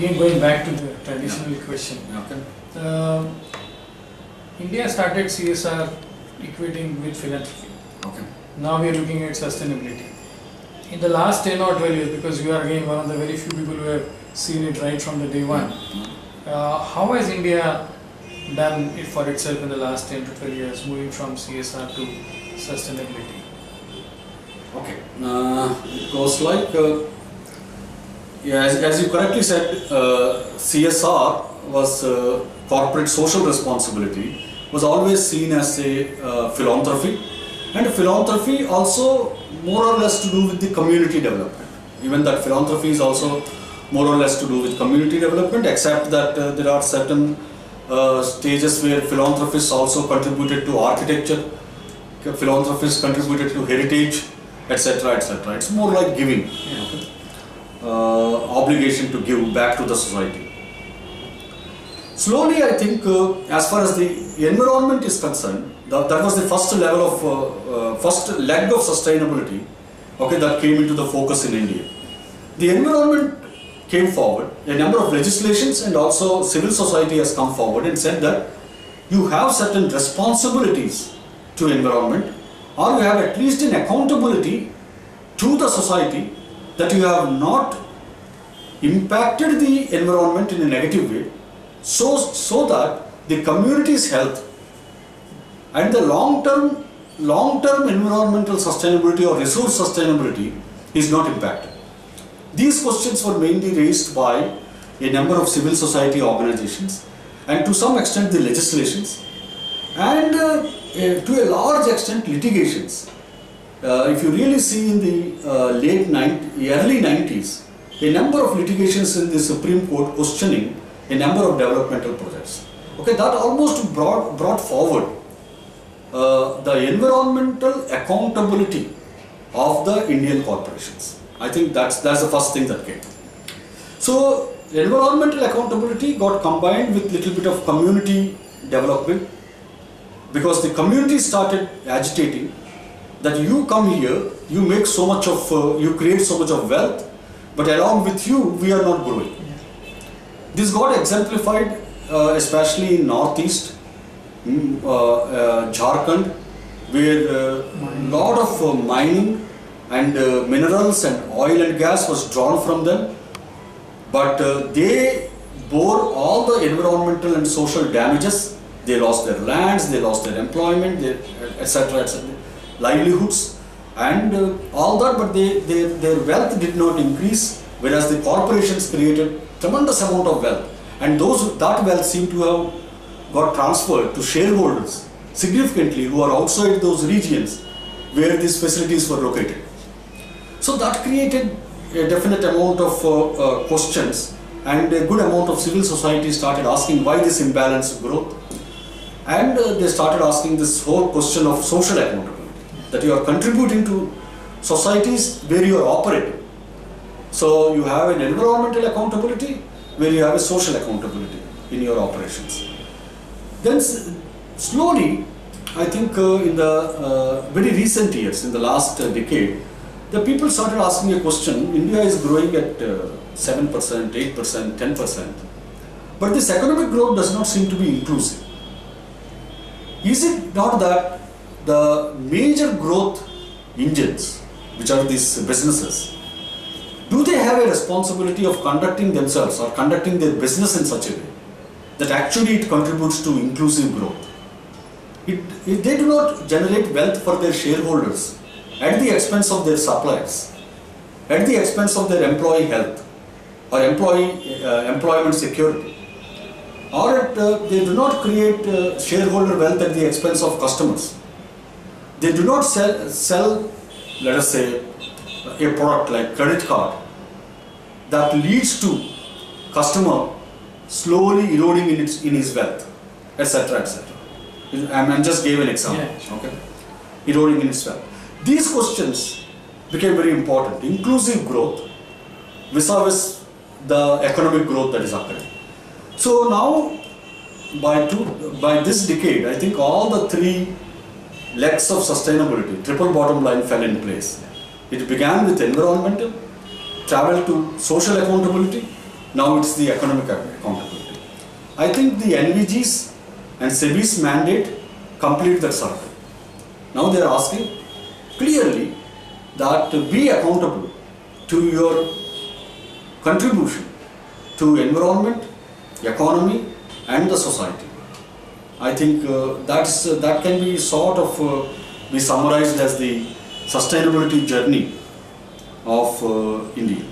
again going back to the traditional question. Okay. India started CSR equating with philanthropy. Okay. Now we are looking at sustainability. In the last 10 or 12 years, because you are again one of the very few people who have seen it right from the day one, how has India done it for itself in the last 10 to 12 years, moving from CSR to sustainability? Okay. It goes like, yeah, as you correctly said, CSR was corporate social responsibility, was always seen as a philanthropy, and philanthropy also more or less to do with the community development. Even that philanthropy is also more or less to do with community development, except that there are certain stages where philanthropists also contributed to architecture, philanthropists contributed to heritage, etc., etc. It's more like giving, obligation to give back to the society. Slowly, I think, as far as the environment is concerned, that was the first level of, first leg of sustainability, okay, that came into the focus in India. The environment came forward, a number of legislations and also civil society has come forward and said that you have certain responsibilities to environment, or you have at least an accountability to the society that you have not impacted the environment in a negative way, so that the community's health and the long-term environmental sustainability or resource sustainability is not impacted. These questions were mainly raised by a number of civil society organizations and to some extent the legislations and to a large extent litigations. If you really see in the early 90s, a number of litigations in the Supreme Court questioning a number of developmental projects. Okay, that almost brought forward the environmental accountability of the Indian corporations. I think that's the first thing that came. So environmental accountability got combined with little bit of community development, because the community started agitating that you come here, you make so much of, you create so much of wealth, but along with you, we are not growing. This got exemplified especially in Northeast, Jharkhand, where a lot of mining and minerals and oil and gas was drawn from them, but they bore all the environmental and social damages. They lost their lands, they lost their employment, etc., livelihoods and all that, but their wealth did not increase, whereas the corporations created tremendous amount of wealth, and that wealth seemed to have got transferred to shareholders significantly who are outside those regions where these facilities were located. So that created a definite amount of questions, and a good amount of civil society started asking why this imbalanced growth, and they started asking this whole question of social accountability, that you are contributing to societies where you are operating. So you have an environmental accountability where you have a social accountability in your operations. Then slowly, I think in the very recent years, in the last decade, the people started asking a question. India is growing at 7%, 8%, 10%, but this economic growth does not seem to be inclusive. Is it not that the major growth engines, which are these businesses, do they have a responsibility of conducting themselves or conducting their business in such a way that actually it contributes to inclusive growth? If they do not generate wealth for their shareholders at the expense of their suppliers, at the expense of their employee health or employment security, or they do not create shareholder wealth at the expense of customers, they do not sell, let us say, a product like credit card that leads to customer slowly eroding in his wealth, etc., etc. I just gave an example. Yeah. Okay, eroding in his wealth. These questions became very important. Inclusive growth vis-a-vis the economic growth that is occurring. So now, by this decade, I think all the three legs of sustainability, triple bottom line, fell in place. It began with environmental, traveled to social accountability, Now it's the economic accountability. I think the NVG's and SEBI's mandate complete that circle. Now they are asking clearly that to be accountable to your contribution to environment, economy and the society. I think that can be sort of be summarized as the sustainability journey of India.